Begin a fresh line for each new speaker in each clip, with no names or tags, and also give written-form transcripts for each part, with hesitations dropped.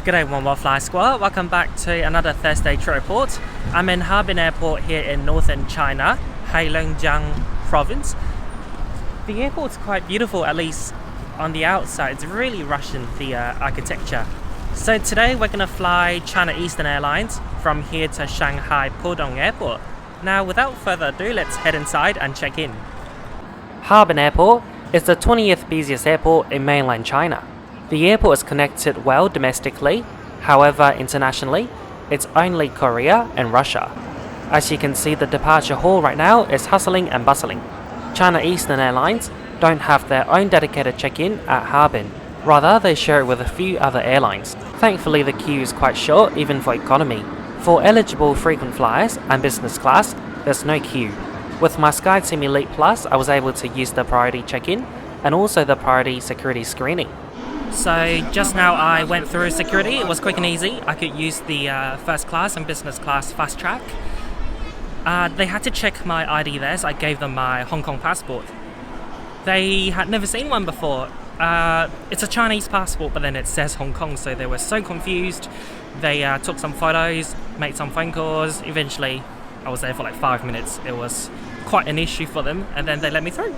G'day One More Fly Squad, welcome back to another Thursday trip report. I'm in Harbin Airport here in northern China, Heilongjiang province. The airport's quite beautiful, at least on the outside. It's really Russian, the architecture. So today we're going to fly China Eastern Airlines from here to Shanghai Pudong Airport. Now without further ado, let's head inside and check in. Harbin Airport is the 20th busiest airport in mainland China. The airport is connected well domestically, however internationally, it's only Korea and Russia. As you can see, the departure hall right now is hustling and bustling. China Eastern Airlines don't have their own dedicated check-in at Harbin, rather they share it with a few other airlines. Thankfully the queue is quite short even for economy. For eligible frequent flyers and business class, there's no queue. With my SkyTeam Elite Plus, I was able to use the priority check-in and also the priority security screening. So just now I went through security, it was quick and easy. I could use the first class and business class fast track. They had to check my ID there, so I gave them my Hong Kong passport. They had never seen one before. It's a Chinese passport, but then it says Hong Kong, so they were so confused. They took some photos, made some phone calls. Eventually, I was there for like 5 minutes. It was quite an issue for them, and then they let me through.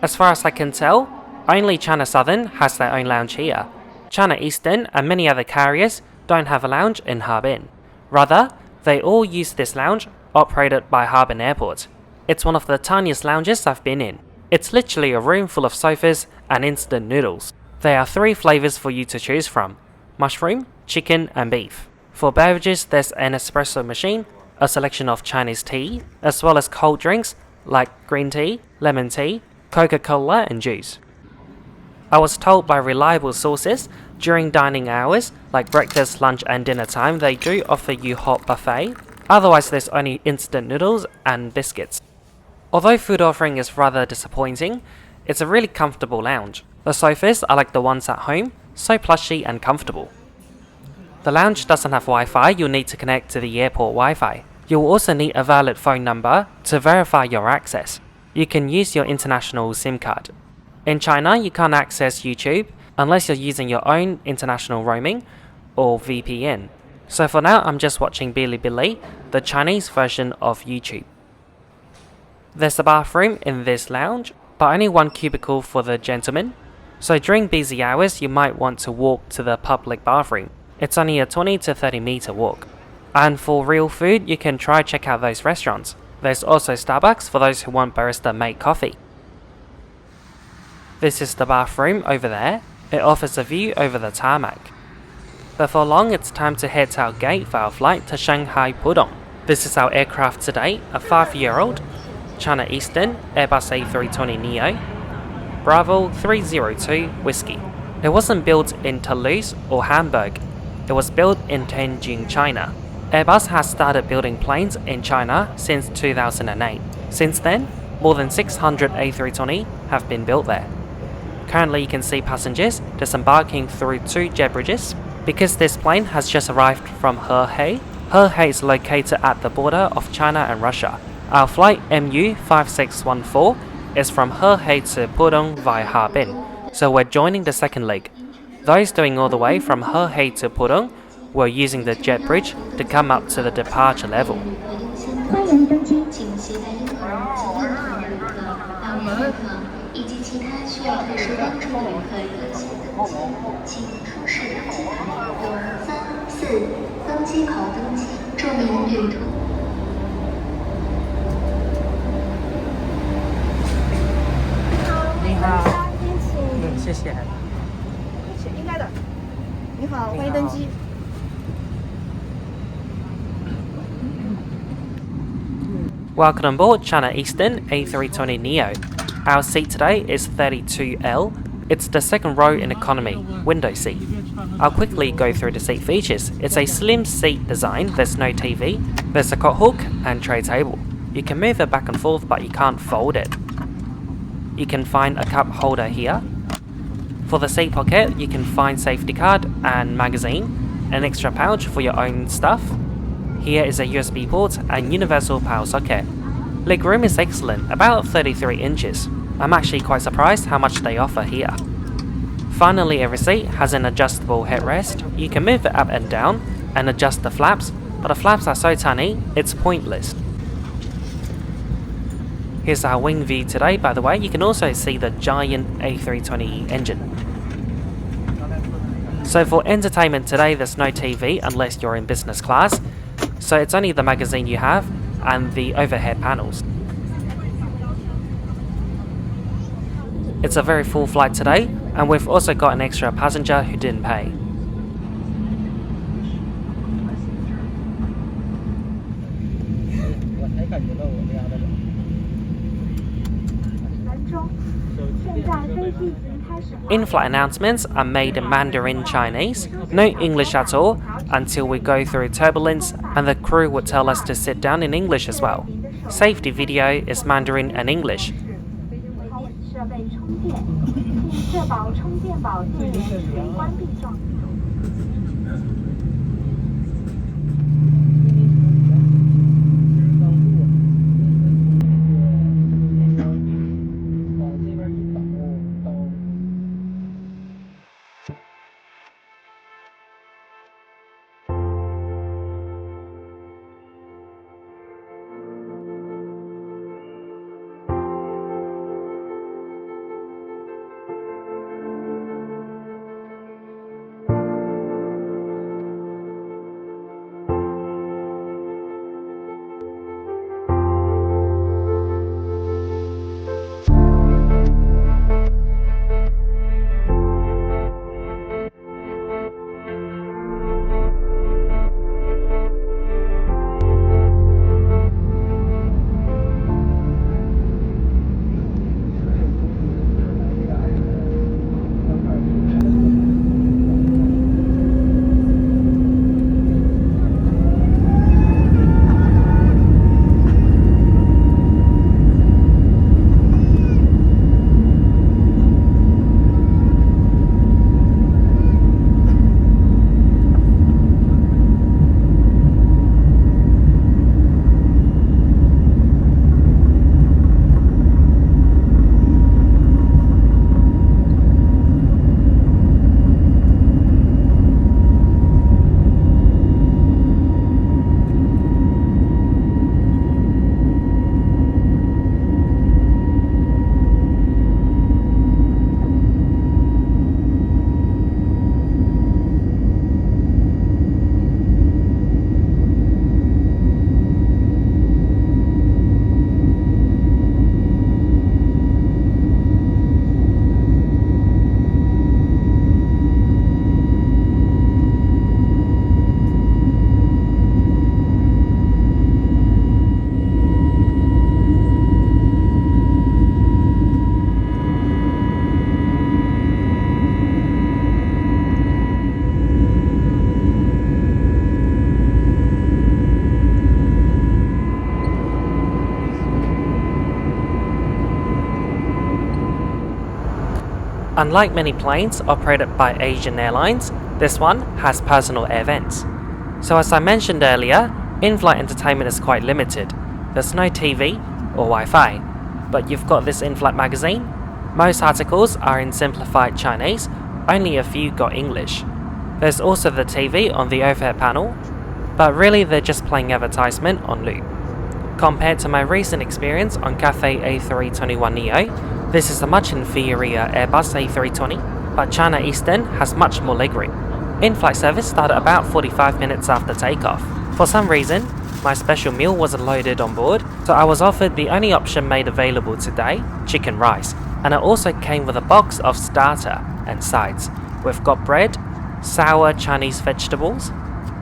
As far as I can tell, only China Southern has their own lounge here. China Eastern and many other carriers don't have a lounge in Harbin. Rather, they all use this lounge operated by Harbin Airport. It's one of the tiniest lounges I've been in. It's literally a room full of sofas and instant noodles. There are 3 flavors for you to choose from: mushroom, chicken and beef. For beverages, there's an espresso machine, a selection of Chinese tea, as well as cold drinks like green tea, lemon tea, Coca-Cola and juice. I was told by reliable sources during dining hours like breakfast, lunch and dinner time they do offer you hot buffet, otherwise there's only instant noodles and biscuits. Although food offering is rather disappointing, it's a really comfortable lounge. The sofas are like the ones at home, so plushy and comfortable. The lounge doesn't have Wi-Fi, you'll need to connect to the airport Wi-Fi. You'll also need a valid phone number to verify your access. You can use your international SIM card. In China, you can't access YouTube unless you're using your own international roaming or VPN. So for now, I'm just watching Bilibili, the Chinese version of YouTube. There's a bathroom in this lounge, but only one cubicle for the gentlemen. So during busy hours, you might want to walk to the public bathroom. It's only a 20 to 30 meter walk. And for real food, you can try check out those restaurants. There's also Starbucks for those who want barista-made coffee. This is the bathroom over there. It offers a view over the tarmac. Before long, it's time to head to our gate for our flight to Shanghai Pudong. This is our aircraft today, a 5-year-old China Eastern Airbus A320neo Bravo 302 Whiskey. It wasn't built in Toulouse or Hamburg. It was built in Tianjin, China. Airbus has started building planes in China since 2008. Since then, more than 600 A320 have been built there. Currently you can see passengers disembarking through 2 jet bridges. Because this plane has just arrived from Hefei, Hefei is located at the border of China and Russia. Our flight MU5614 is from Hefei to Pudong via Harbin, so we're joining the second leg. Those doing all the way from Hefei to Pudong were using the jet bridge to come up to the departure level. Welcome on board China Eastern A320neo. Our seat today is 32L. It's the second row in economy, window seat. I'll quickly go through the seat features. It's a slim seat design, there's no TV, there's a cot hook and tray table. You can move it back and forth but you can't fold it. You can find a cup holder here. For the seat pocket, you can find safety card and magazine, an extra pouch for your own stuff. Here is a USB port and universal power socket. Legroom is excellent, about 33 inches. I'm actually quite surprised how much they offer here. Finally, every seat has an adjustable headrest. You can move it up and down and adjust the flaps, but the flaps are so tiny, it's pointless. Here's our wing view today, by the way. You can also see the giant A320 engine. So for entertainment today, there's no TV unless you're in business class. So it's only the magazine you have and the overhead panels. It's a very full flight today, and we've also got an extra passenger who didn't pay. In-flight announcements are made in Mandarin Chinese, no English at all until we go through turbulence, and the crew would tell us to sit down in English as well. Safety video is Mandarin and English. Unlike many planes operated by Asian airlines, this one has personal air vents. So as I mentioned earlier, in-flight entertainment is quite limited. There's no TV or Wi-Fi, but you've got this in-flight magazine. Most articles are in simplified Chinese, only a few got English. There's also the TV on the overhead panel, but really they're just playing advertisement on loop. Compared to my recent experience on Cathay A321neo, this is a much inferior Airbus A320, but China Eastern has much more legroom. In-flight service started about 45 minutes after takeoff. For some reason, my special meal wasn't loaded on board, so I was offered the only option made available today, chicken rice, and it also came with a box of starter and sides. We've got bread, sour Chinese vegetables,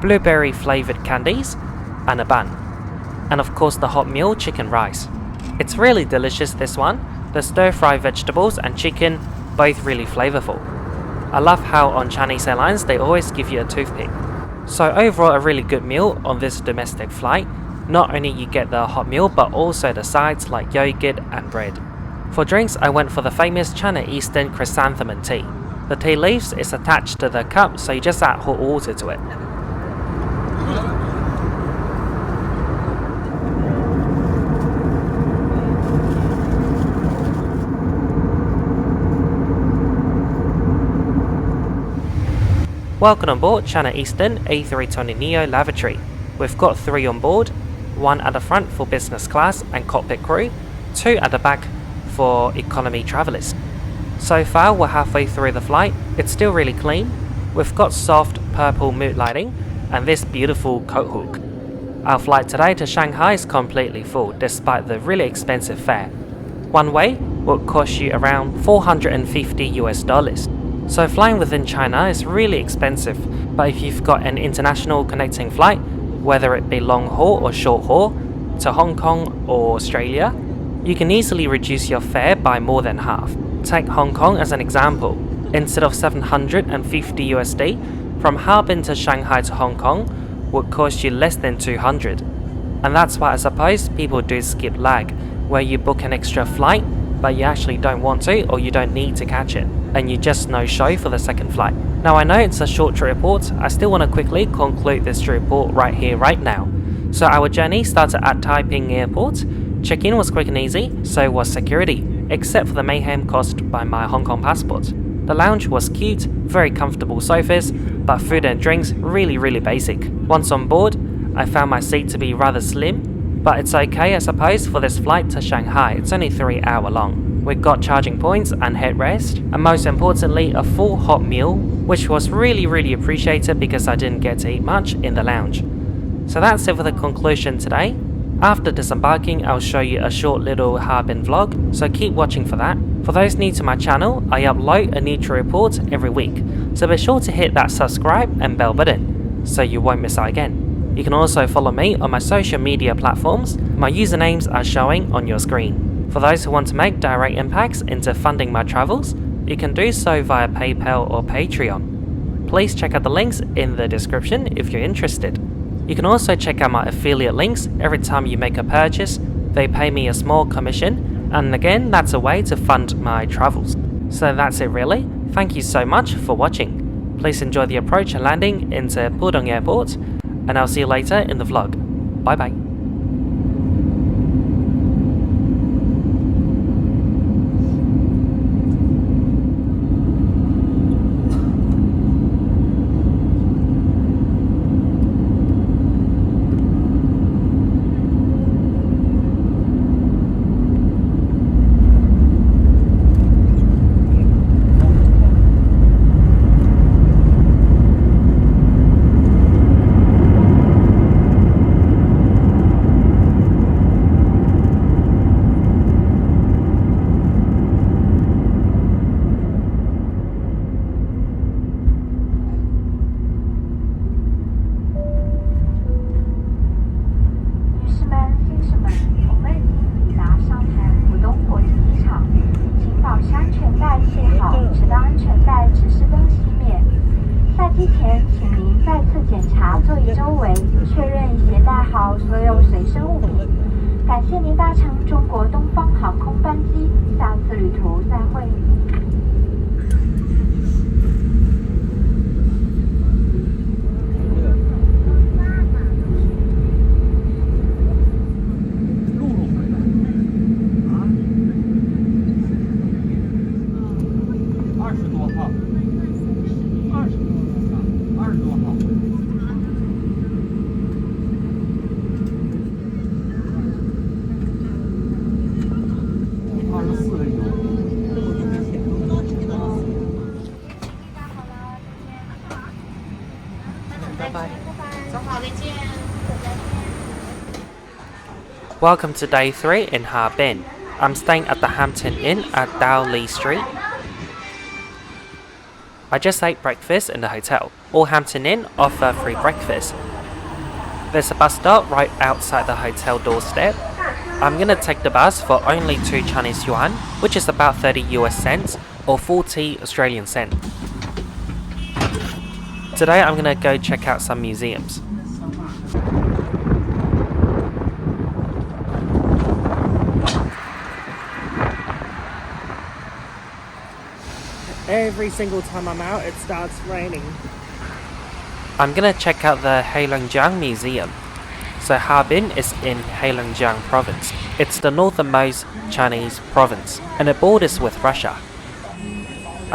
blueberry flavoured candies, and a bun. And of course the hot meal, chicken rice. It's really delicious, this one. The stir-fry vegetables and chicken, both really flavourful. I love how on Chinese airlines they always give you a toothpick. So overall a really good meal on this domestic flight. Not only you get the hot meal but also the sides like yogurt and bread. For drinks I went for the famous China Eastern chrysanthemum tea. The tea leaves is attached to the cup, so you just add hot water to it. Welcome on board China Eastern A320neo Lavatory. We've got 3 on board, 1 at the front for business class and cockpit crew, 2 at the back for economy travellers. So far we're halfway through the flight. It's still really clean. We've got soft purple mood lighting and this beautiful coat hook. Our flight today to Shanghai is completely full despite the really expensive fare. One way will cost you around $450. So flying within China is really expensive, but if you've got an international connecting flight, whether it be long haul or short haul, to Hong Kong or Australia, you can easily reduce your fare by more than half. Take Hong Kong as an example. Instead of $750 from Harbin to Shanghai to Hong Kong would cost you less than $200. And that's why I suppose people do skip lag, where you book an extra flight but you actually don't want to or you don't need to catch it, and you just no show for the second flight. Now I know it's a short trip report, I still want to quickly conclude this trip report right here, right now. So our journey started at Taipei Airport. Check-in was quick and easy, so was security, except for the mayhem caused by my Hong Kong passport. The lounge was cute, very comfortable sofas, but food and drinks really basic. Once on board, I found my seat to be rather slim, but it's okay I suppose for this flight to Shanghai. It's only 3 hours long. We got charging points and headrest, and most importantly a full hot meal, which was really appreciated because I didn't get to eat much in the lounge. So that's it for the conclusion today. After disembarking, I'll show you a short little Harbin vlog, so keep watching for that. For those new to my channel, I upload a new trip report every week, so be sure to hit that subscribe and bell button so you won't miss out again. You can also follow me on my social media platforms. My usernames are showing on your screen. For those who want to make direct impacts into funding my travels, you can do so via PayPal or Patreon. Please check out the links in the description if you're interested. You can also check out my affiliate links. Every time you make a purchase, they pay me a small commission, and again that's a way to fund my travels. So that's it really. Thank you so much for watching. Please enjoy the approach and landing into Pudong Airport, and I'll see you later in the vlog. Bye bye.
感谢您搭乘中国东方航空班机，下次旅途再会。
Welcome to day 3 in Harbin. I'm staying at the Hampton Inn at Dowley Street. I just ate breakfast in the hotel. All Hampton Inn offer free breakfast. There's a bus stop right outside the hotel doorstep. I'm gonna take the bus for only 2 Chinese yuan, which is about 30 US cents or 40 Australian cents. Today I'm gonna go check out some museums. Every single time I'm out, it starts raining. I'm gonna check out the Heilongjiang Museum. So Harbin is in Heilongjiang province. It's the northernmost Chinese province, and it borders with Russia.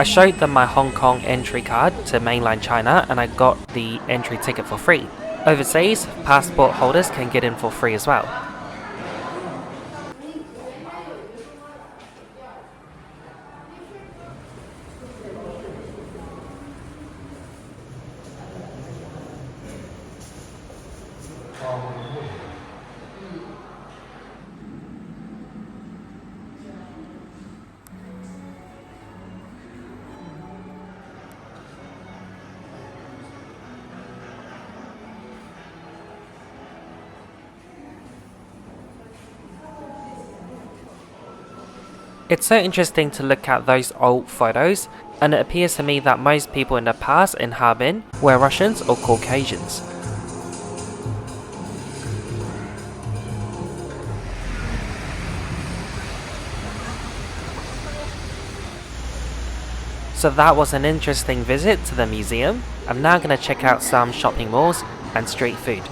I showed them my Hong Kong entry card to mainland China and I got the entry ticket for free. Overseas, passport holders can get in for free as well. It's so interesting to look at those old photos, and it appears to me that most people in the past in Harbin were Russians or Caucasians. So that was an interesting visit to the museum. I'm now going to check out some shopping malls and street food.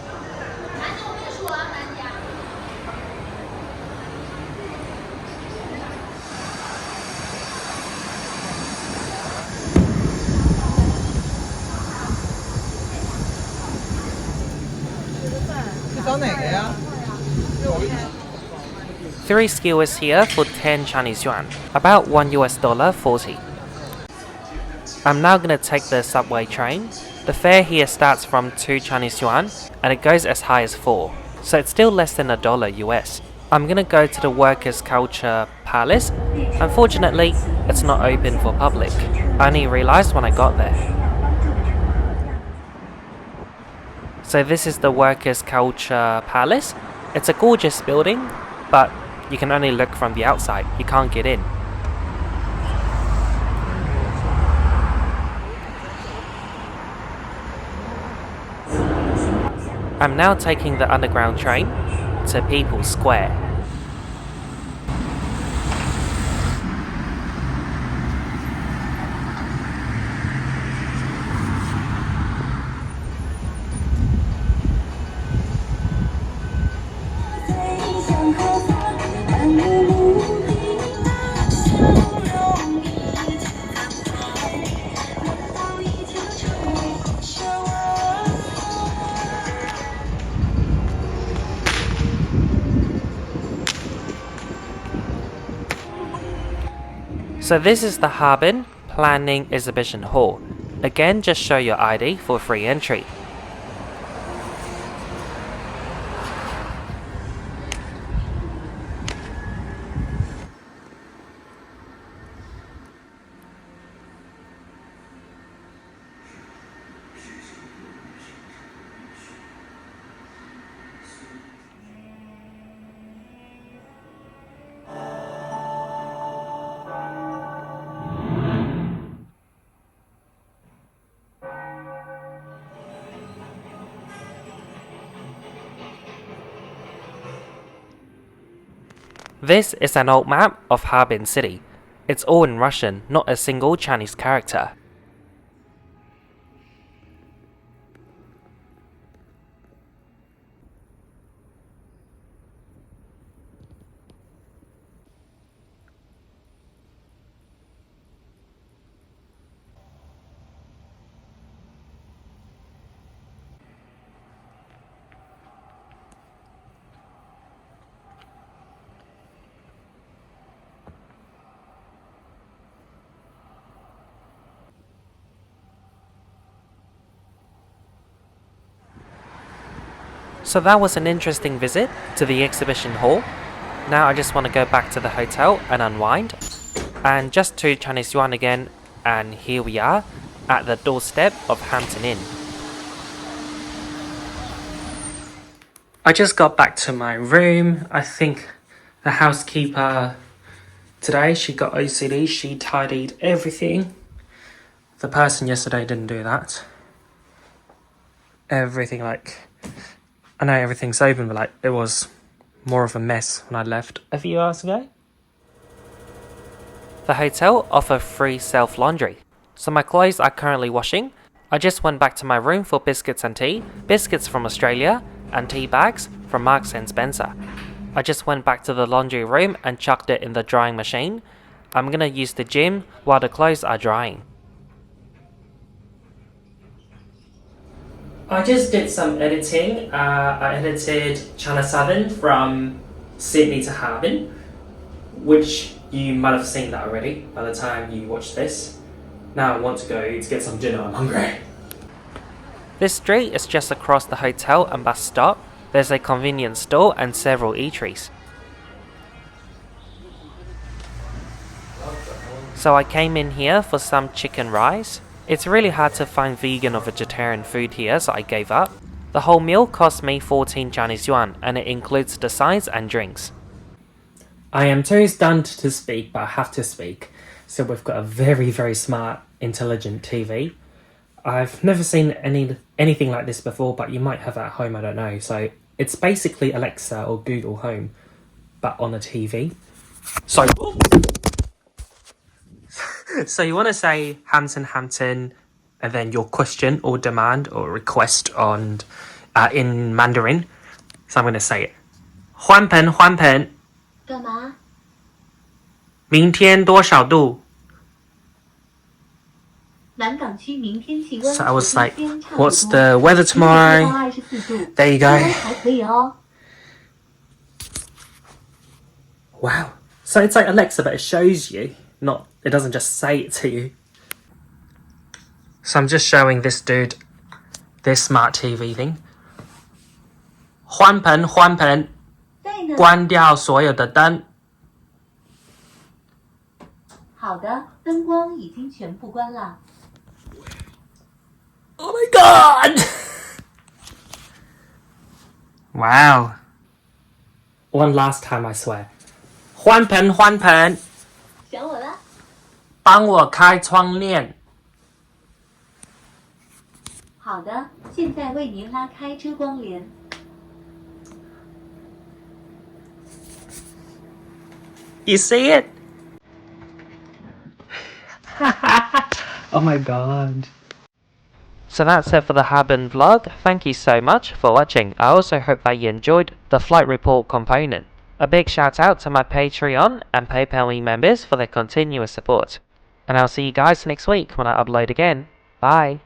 Three skewers here for 10 Chinese yuan, about $1 40. I'm now going to take the subway train. The fare here starts from 2 Chinese yuan and it goes as high as 4, so it's still less than $1 US. I'm going to go to the Workers' Culture Palace. Unfortunately, it's not open for public. I only realised when I got there. So this is the Workers' Culture Palace. It's a gorgeous building, but you can only look from the outside, you can't get in. I'm now taking the underground train to People's Square. So this is the Harbin Planning Exhibition Hall. Again, just show your ID for free entry. This is an old map of Harbin City. It's all in Russian, not a single Chinese character. So that was an interesting visit to the exhibition hall. Now I just want to go back to the hotel and unwind. And just 2 Chinese yuan again, and here we are at the doorstep of Hampton Inn. I just got back to my room. I think the housekeeper today, she got OCD, she tidied everything. The person yesterday didn't do that. Everything, like, I know everything's open, but like it was more of a mess when I left a few hours ago. The hotel offers free self-laundry, so my clothes are currently washing. I just went back to my room for biscuits and tea, biscuits from Australia, and tea bags from Marks and Spencer. I just went back to the laundry room and chucked it in the drying machine. I'm gonna use the gym while the clothes are drying. I just did some editing. I edited China Southern from Sydney to Harbin, which you might have seen that already by the time you watch this. Now I want to go to get some dinner, I'm hungry. This street is just across the hotel and bus stop. There's a convenience store and several eateries. So I came in here for some chicken rice. It's really hard to find vegan or vegetarian food here, so I gave up. The whole meal cost me 14 Chinese yuan, and it includes the sides and drinks. I am too stunned to speak, but I have to speak. So we've got a very, very smart, intelligent TV. I've never seen anything like this before, but you might have it at home, I don't know. So it's basically Alexa or Google Home, but on a TV. So you want to say Hampton, and then your question or demand or request on in Mandarin. So I'm going to say it. 欢盆
干嘛？
明天多少度?
南港区明天气温
So I was like,
和今天差不多
what's the weather tomorrow?
24度
There you
气温
go.
还可以哦。
Wow. So it's like Alexa, but it shows you, it doesn't just say it to you. So I'm just showing this dude this smart TV thing. 欢盆
在呢。
关掉所有的灯.
好的，灯光已经全部关了。
Oh my god! Wow. One last time, I swear. 欢盆
想我了。
帮我开窗帘.
好的，现在为您拉开遮光帘。
You see it? Oh my god. So that's it for the Harbin vlog. Thank you so much for watching. I also hope that you enjoyed the flight report component. A big shout out to my Patreon and PayPal me members for their continuous support. And I'll see you guys next week when I upload again. Bye.